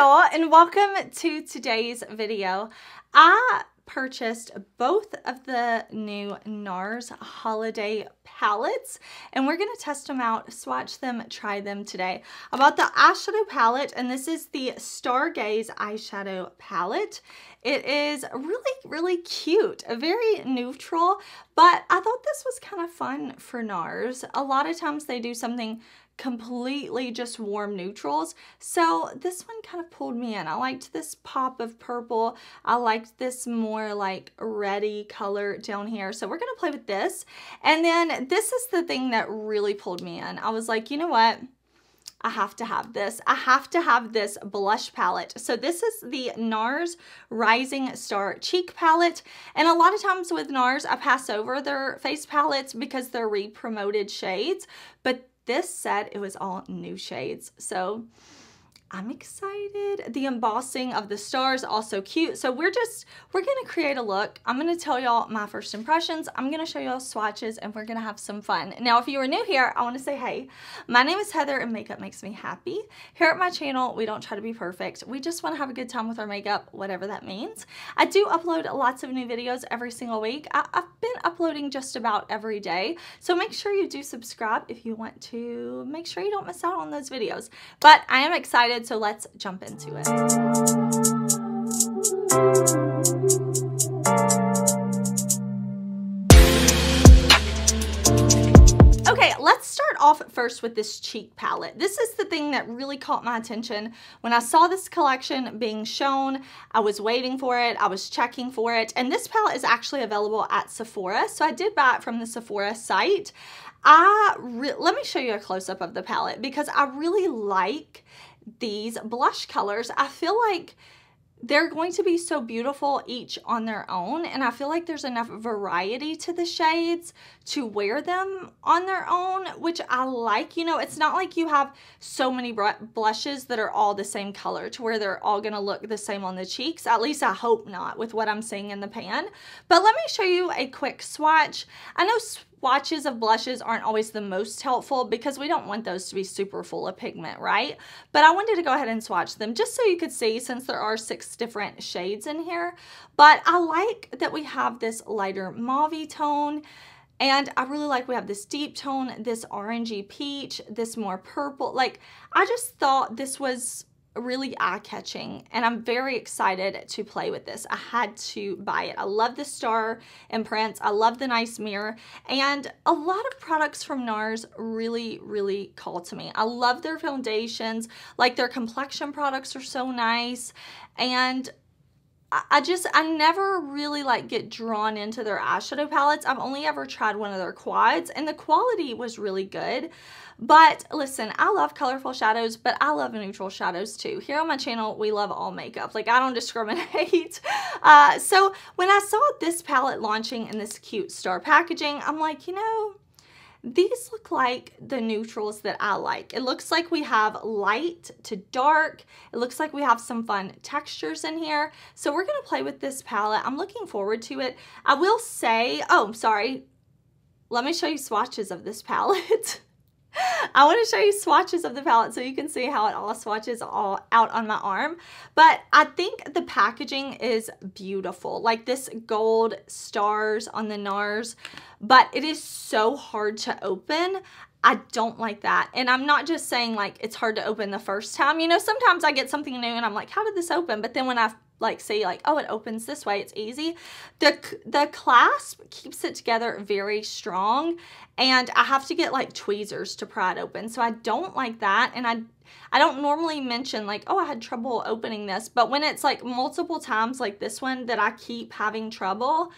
y'all, and welcome to today's video. I purchased both of the new Nars holiday palettes, and we're going to test them out, swatch them, try them today. I bought the eyeshadow palette, and this is the Stargaze Eyeshadow palette. It is really cute, very neutral, but I thought this was kind of fun for Nars. A lot of times they do something completely just warm neutrals, so this one kind of pulled me in. I liked this pop of purple. I liked this more like reddy color down here, so we're gonna play with this. And then this is the thing that really pulled me in. I was like, you know what, I have to have this. I have to have this blush palette. So this is the Nars Rising Star Cheek Palette. And a lot of times with Nars, I pass over their face palettes because they're re-promoted shades. But this set, it was all new shades. So I'm excited. The embossing of the stars, also cute. So we're gonna create a look. I'm gonna tell y'all my first impressions. I'm gonna show y'all swatches, and we're gonna have some fun. Now, if you are new here, I wanna say, hey, my name is Heather, and makeup makes me happy. Here at my channel, we don't try to be perfect. We just wanna have a good time with our makeup, whatever that means. I do upload lots of new videos every single week. I've been uploading just about every day. So make sure you do subscribe if you want to make sure you don't miss out on those videos. But I am excited. So let's jump into it. Okay, let's start off first with this cheek palette. This is the thing that really caught my attention. When I saw this collection being shown, I was waiting for it, I was checking for it, and this palette is actually available at Sephora, so I did buy it from the Sephora site. Let me show you a close-up of the palette because I really like these blush colors. I feel like they're going to be so beautiful each on their own, and I feel like there's enough variety to the shades to wear them on their own, which I like. You know, it's not like you have so many blushes that are all the same color to where they're all gonna look the same on the cheeks. At least I hope not with what I'm seeing in the pan. But let me show you a quick swatch. I know swatches of blushes aren't always the most helpful because we don't want those to be super full of pigment, right? But I wanted to go ahead and swatch them just so you could see, since there are 6 different shades in here. But I like that we have this lighter mauve tone, and I really like we have this deep tone, this orangey peach, this more purple. Like, I just thought this was really eye-catching, and I'm very excited to play with this. I had to buy it. I love the star imprints. I love the nice mirror, and a lot of products from Nars really call to me. I love their foundations. Like, their complexion products are so nice, and I never really like get drawn into their eyeshadow palettes. I've only ever tried one of their quads, and the quality was really good. But listen, I love colorful shadows, but I love neutral shadows too. Here on my channel, we love all makeup. Like, I don't discriminate. So when I saw this palette launching in this cute star packaging, I'm like, you know, these look like the neutrals that I like. It looks like we have light to dark. It looks like we have some fun textures in here. So we're gonna play with this palette. I'm looking forward to it. I will say, oh, sorry. Let me show you swatches of this palette. I want to show you swatches of the palette so you can see how it all swatches all out on my arm. But I think the packaging is beautiful. Like this gold stars on the Nars, but it is so hard to open. I don't like that. And I'm not just saying like it's hard to open the first time. You know, sometimes I get something new and I'm like, how did this open? But then when I like say like, oh, it opens this way, it's easy. The clasp keeps it together very strong, and I have to get like tweezers to pry it open. So I don't like that. And I don't normally mention like, oh, I had trouble opening this, but when it's like multiple times like this one that I keep having trouble,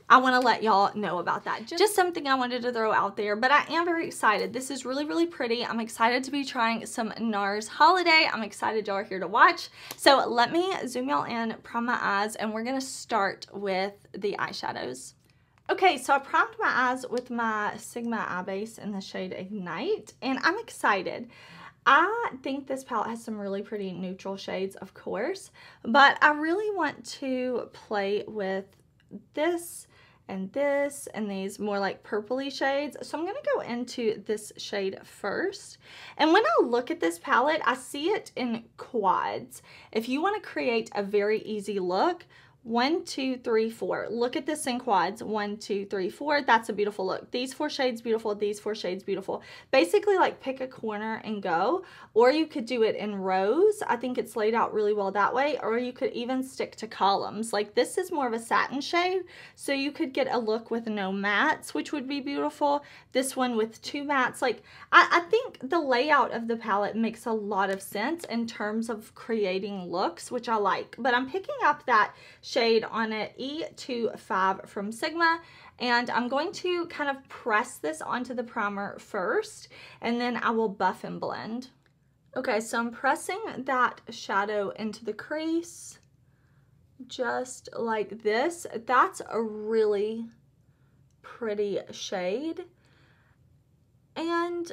I want to let y'all know about that. Just something I wanted to throw out there, but I am very excited. This is really pretty. I'm excited to be trying some Nars Holiday. I'm excited y'all are here to watch. So let me zoom y'all in, prime my eyes, and we're going to start with the eyeshadows. Okay, so I primed my eyes with my Sigma Eye Base in the shade Ignite, and I'm excited. I think this palette has some really pretty neutral shades, of course, but I really want to play with this and this, and these more like purpley shades. So I'm going to go into this shade first. And when I look at this palette, I see it in quads. If you want to create a very easy look, 1, 2, 3, 4. Look at this in quads. 1, 2, 3, 4. That's a beautiful look. These 4 shades beautiful. These 4 shades beautiful. Basically, like, pick a corner and go. Or you could do it in rows. I think it's laid out really well that way. Or you could even stick to columns. Like, this is more of a satin shade, so you could get a look with no mattes, which would be beautiful. This one with 2 mattes. Like, I think the layout of the palette makes a lot of sense in terms of creating looks, which I like. But I'm picking up that shade on an E25 from Sigma, and I'm going to kind of press this onto the primer first, and then I will buff and blend. Okay, so I'm pressing that shadow into the crease just like this. That's a really pretty shade, and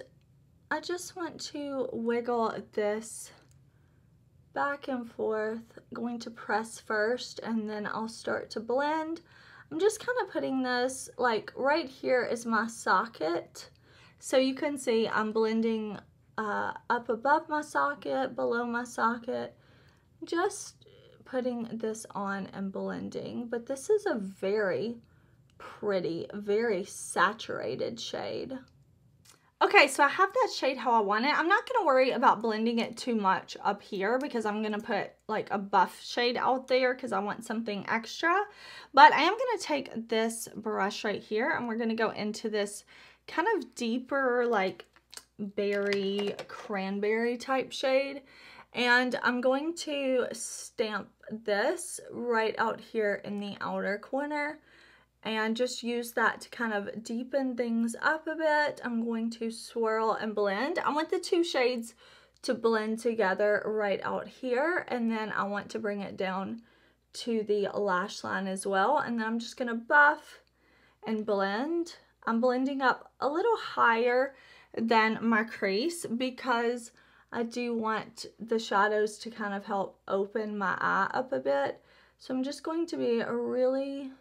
I just want to wiggle this back and forth. Going to press first, and then I'll start to blend. I'm just kind of putting this, like, right here is my socket, so you can see I'm blending up above my socket, below my socket, just putting this on and blending. But this is a very pretty, very saturated shade. Okay, so I have that shade how I want it. I'm not going to worry about blending it too much up here because I'm going to put like a buff shade out there because I want something extra. But I am going to take this brush right here, and we're going to go into this kind of deeper, like, berry, cranberry type shade. And I'm going to stamp this right out here in the outer corner, and just use that to kind of deepen things up a bit. I'm going to swirl and blend. I want the 2 shades to blend together right out here, and then I want to bring it down to the lash line as well. And then I'm just gonna buff and blend. I'm blending up a little higher than my crease because I do want the shadows to kind of help open my eye up a bit. So I'm just going to be really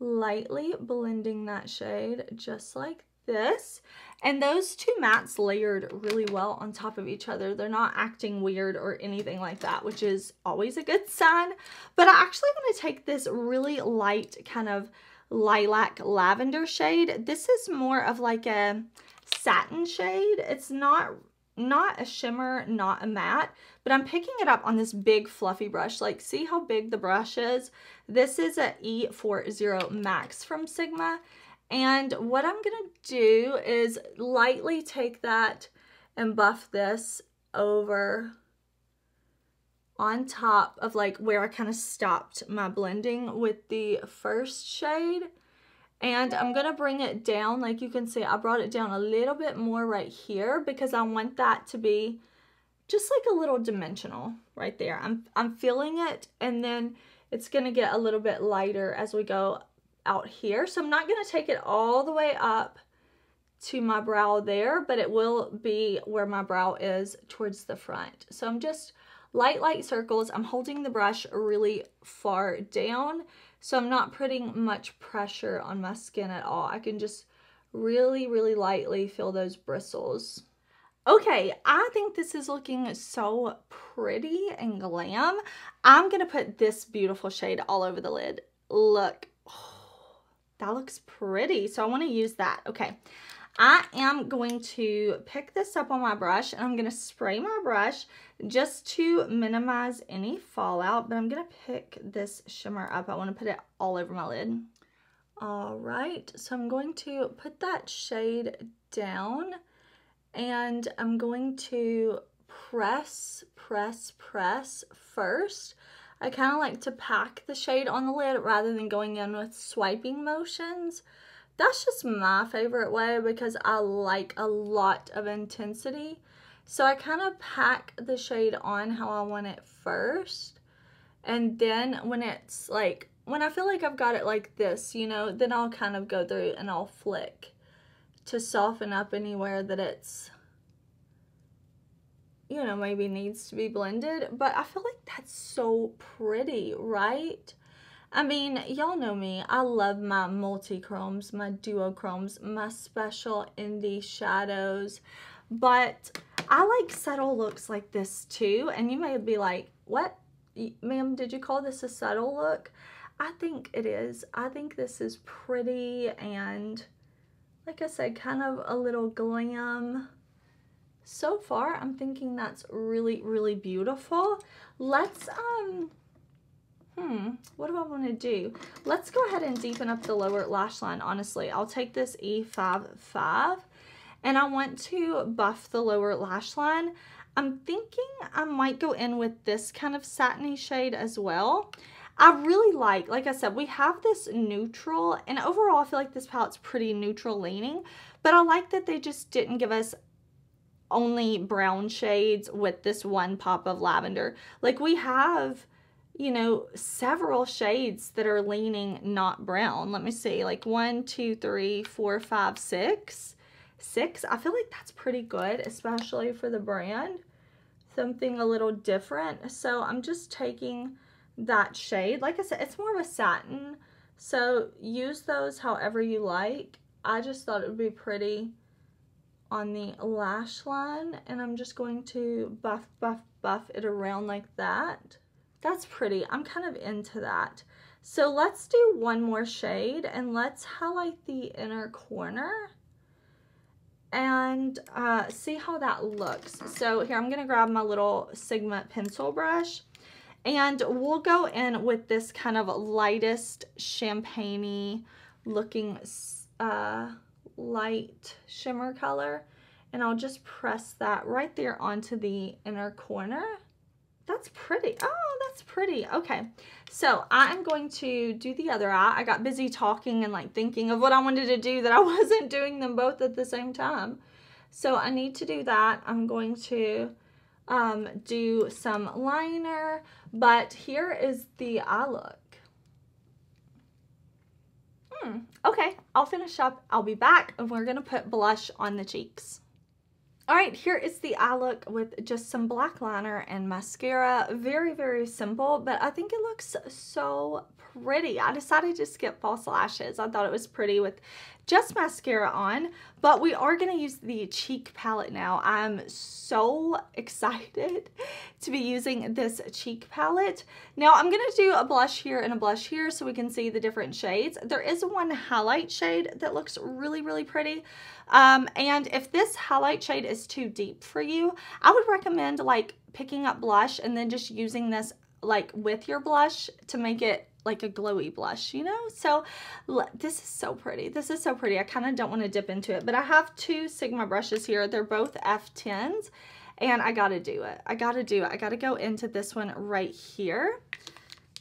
lightly blending that shade just like this. And those 2 mattes layered really well on top of each other. They're not acting weird or anything like that, which is always a good sign. But I actually want to take this really light kind of lilac lavender shade. This is more of like a satin shade. It's not a shimmer, not a matte, but I'm picking it up on this big fluffy brush. Like, see how big the brush is? This is a E40 Max from Sigma. And what I'm gonna do is lightly take that and buff this over on top of like where I kind of stopped my blending with the first shade. And I'm going to bring it down. Like you can see, I brought it down a little bit more right here because I want that to be just like a little dimensional right there. I'm feeling it, and then it's going to get a little bit lighter as we go out here. So I'm not going to take it all the way up to my brow there, but it will be where my brow is towards the front. So I'm just light circles. I'm holding the brush really far down, so I'm not putting much pressure on my skin at all. I can just really lightly feel those bristles. Okay, I think this is looking so pretty and glam. I'm gonna put this beautiful shade all over the lid. Look, oh, that looks pretty. So I want to use that. Okay, I am going to pick this up on my brush, and I'm going to spray my brush just to minimize any fallout, but I'm going to pick this shimmer up. I want to put it all over my lid. All right, so I'm going to put that shade down, and I'm going to press first. I kind of like to pack the shade on the lid rather than going in with swiping motions. That's just my favorite way because I like a lot of intensity. So I kind of pack the shade on how I want it first. And then when it's like, when I feel like I've got it like this, you know, then I'll kind of go through and I'll flick to soften up anywhere that it's, you know, maybe needs to be blended. But I feel like that's so pretty, right? I mean, y'all know me. I love my multi-chromes, my duochromes, my special indie shadows. But I like subtle looks like this too. And you may be like, what? Ma'am, did you call this a subtle look? I think it is. I think this is pretty and, like I said, kind of a little glam. So far, I'm thinking that's really, really beautiful. Let's, what do I want to do? Let's go ahead and deepen up the lower lash line, honestly. I'll take this E55 and I want to buff the lower lash line. I'm thinking I might go in with this kind of satiny shade as well. I really like I said, we have this neutral, and overall I feel like this palette's pretty neutral leaning, but I like that they just didn't give us only brown shades with this one pop of lavender. Like we have, you know, several shades that are leaning not brown. Let me see, like 1, 2, 3, 4, 5, 6. 6. I feel like that's pretty good, especially for the brand. Something a little different. So I'm just taking that shade. Like I said, it's more of a satin, so use those however you like. I just thought it would be pretty on the lash line, and I'm just going to buff it around like that. That's pretty. I'm kind of into that. So let's do one more shade and let's highlight the inner corner and see how that looks. So here, I'm gonna grab my little Sigma pencil brush and we'll go in with this kind of lightest champagne-y looking light shimmer color, and I'll just press that right there onto the inner corner. That's pretty. Oh, that's pretty. Okay, so I'm going to do the other eye. I got busy talking and like thinking of what I wanted to do that I wasn't doing them both at the same time. So I need to do that. I'm going to do some liner, but here is the eye look. Okay, I'll finish up. I'll be back and we're gonna put blush on the cheeks. All right, here is the eye look with just some black liner and mascara. Very, very simple, but I think it looks so pretty. I decided to skip false lashes. I thought it was pretty with just mascara on, but we are going to use the cheek palette now. I'm so excited to be using this cheek palette. Now I'm going to do a blush here and a blush here so we can see the different shades. There is one highlight shade that looks really, really pretty. And if this highlight shade is too deep for you, I would recommend like picking up blush and then just using this like with your blush to make it like a glowy blush, you know? So this is so pretty. This is so pretty. I kind of don't want to dip into it, but I have two Sigma brushes here. They're both F10s and I got to do it. I got to do it. I got to go into this one right here.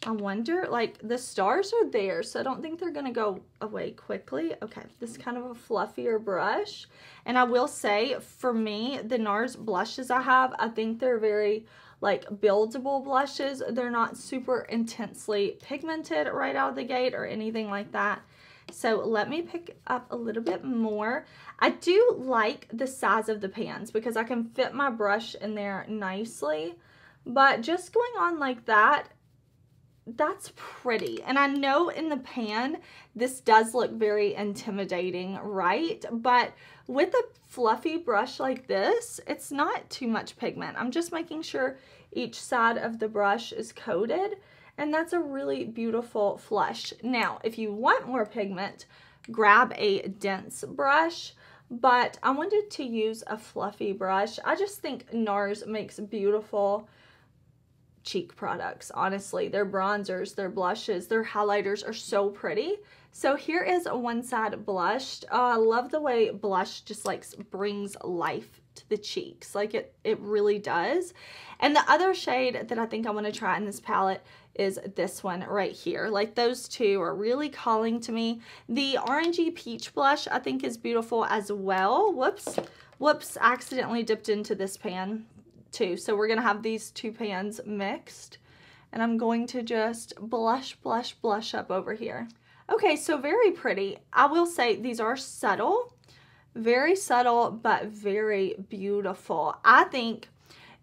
I wonder, like the stars are there, so I don't think they're going to go away quickly. Okay, this is kind of a fluffier brush. And I will say, for me, the Nars blushes I have, I think they're very like buildable blushes. They're not super intensely pigmented right out of the gate or anything like that. So let me pick up a little bit more. I do like the size of the pans because I can fit my brush in there nicely, but just going on like that, that's pretty. And I know in the pan, this does look very intimidating, right? But with a fluffy brush like this, it's not too much pigment. I'm just making sure each side of the brush is coated, and that's a really beautiful flush. Now, if you want more pigment, grab a dense brush, but I wanted to use a fluffy brush. I just think Nars makes beautiful cheek products. Honestly, their bronzers, their blushes, their highlighters are so pretty. So here is one side blushed. I love the way blush just like brings life to the cheeks. Like it really does. And the other shade that I think I want to try in this palette is this one right here. Like those two are really calling to me. The orangey peach blush I think is beautiful as well. Whoops, accidentally dipped into this pan too. So we're gonna have these two pans mixed, and I'm going to just blush up over here. Okay, so very pretty. I will say these are subtle, very subtle, but very beautiful. I think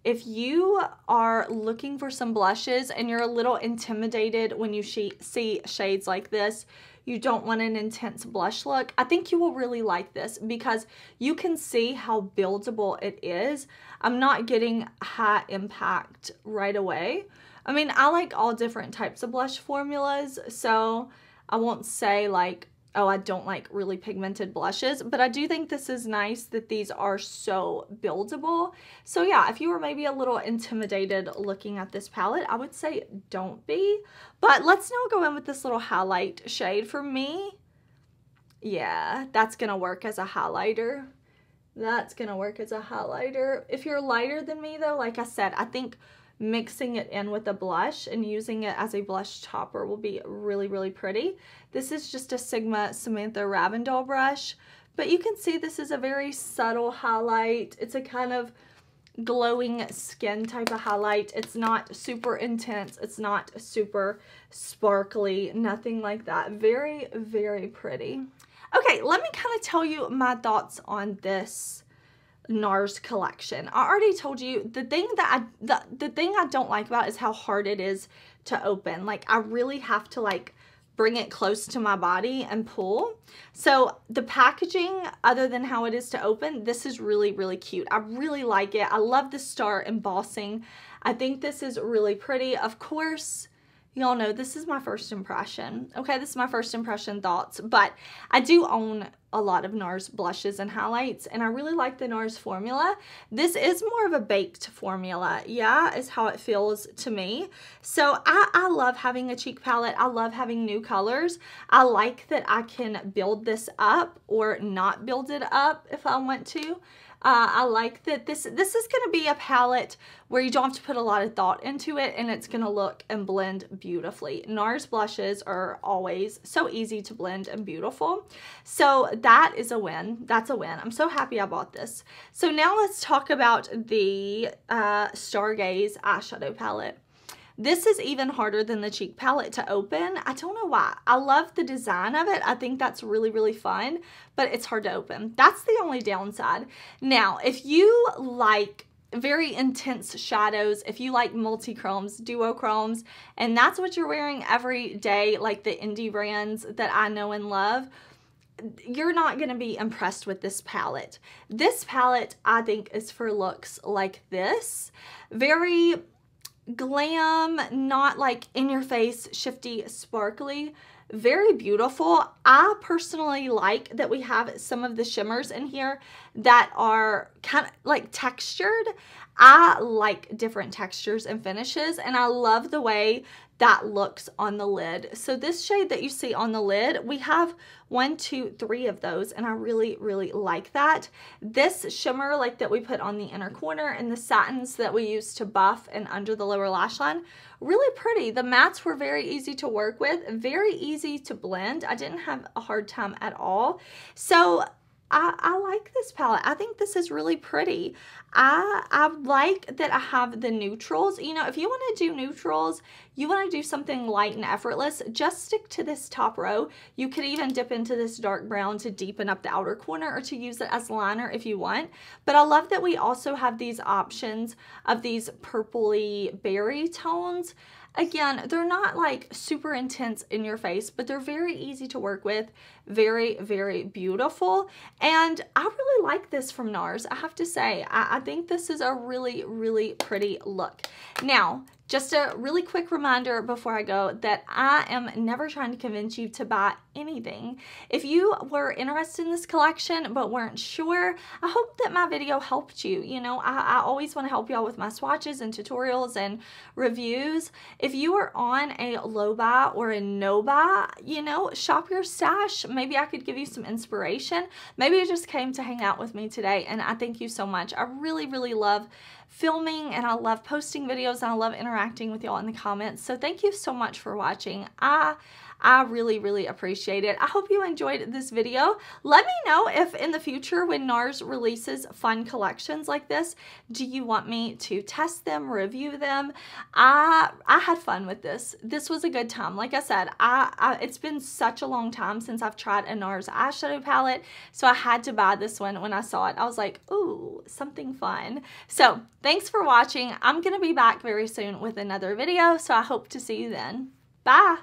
if you are looking for some blushes and you're a little intimidated when you see shades like this, you don't want an intense blush look, I think you will really like this because you can see how buildable it is. I'm not getting high impact right away. I mean, I like all different types of blush formulas, so I won't say like, oh, I don't like really pigmented blushes, but I do think this is nice that these are so buildable. So yeah, if you were maybe a little intimidated looking at this palette, I would say don't be. But let's now go in with this little highlight shade. For me, yeah, that's gonna work as a highlighter. That's gonna work as a highlighter. If you're lighter than me though, like I said, I think mixing it in with a blush and using it as a blush topper will be really, really pretty. This is just a Sigma Samantha Ravindell brush, but you can see this is a very subtle highlight. It's a kind of glowing skin type of highlight. It's not super intense. It's not super sparkly, nothing like that. Very, very pretty. Okay, let me kind of tell you my thoughts on this Nars collection. I already told you the thing that the thing I don't like about it is how hard it is to open. Like I really have to like bring it close to my body and pull. So the packaging, other than how it is to open, this is really, really cute. I really like it. I love the star embossing. I think this is really pretty. Of course, y'all know this is my first impression. Okay, this is my first impression thoughts, but I do own a lot of Nars blushes and highlights, and I really like the Nars formula. This is more of a baked formula, yeah, is how it feels to me. So I love having a cheek palette. I love having new colors. I like that I can build this up or not build it up if I want to. I like that this is going to be a palette where you don't have to put a lot of thought into it, and it's going to look and blend beautifully. Nars blushes are always so easy to blend and beautiful. So that is a win. That's a win. I'm so happy I bought this. So now let's talk about the Stargaze eyeshadow palette. This is even harder than the cheek palette to open. I don't know why. I love the design of it. I think that's really, really fun, but it's hard to open. That's the only downside. Now, if you like very intense shadows, if you like multi-chromes, duochromes, and that's what you're wearing every day, like the indie brands that I know and love, you're not going to be impressed with this palette. This palette, I think, is for looks like this. Very glam, not like in your face, shifty, sparkly, very beautiful. I personally like that we have some of the shimmers in here that are kind of like textured. I like different textures and finishes, and I love the way that looks on the lid. So this shade that you see on the lid, we have 1, 2, 3 of those, and I really, really like that. This shimmer like that we put on the inner corner and the satins that we use to buff and under the lower lash line, really pretty. The mattes were very easy to work with, very easy to blend. I didn't have a hard time at all. So I like this palette. I think this is really pretty. I like that I have the neutrals. You know, if you want to do neutrals, you want to do something light and effortless, just stick to this top row. You could even dip into this dark brown to deepen up the outer corner or to use it as liner if you want. But I love that we also have these options of these purpley berry tones. Again, they're not like super intense in your face, but they're very easy to work with, very, very beautiful. And I really like this from Nars, I have to say. I think this is a really, really pretty look. Now, just a really quick reminder before I go that I am never trying to convince you to buy anything. If you were interested in this collection but weren't sure, I hope that my video helped you. You know, I always want to help y'all with my swatches and tutorials and reviews. If you are on a low buy or a no buy, you know, shop your stash. Maybe I could give you some inspiration. Maybe you just came to hang out with me today, and I thank you so much. I really, really love filming, and I love posting videos, and I love interacting with y'all in the comments. So thank you so much for watching. I I really, really appreciate it. I hope you enjoyed this video. Let me know if in the future when NARS releases fun collections like this, do you want me to test them, review them? I had fun with this. This was a good time. Like I said, it's been such a long time since I've tried a NARS eyeshadow palette, so I had to buy this one. When I saw it, I was like, ooh, something fun. So thanks for watching. I'm gonna be back very soon with another video, so I hope to see you then. Bye.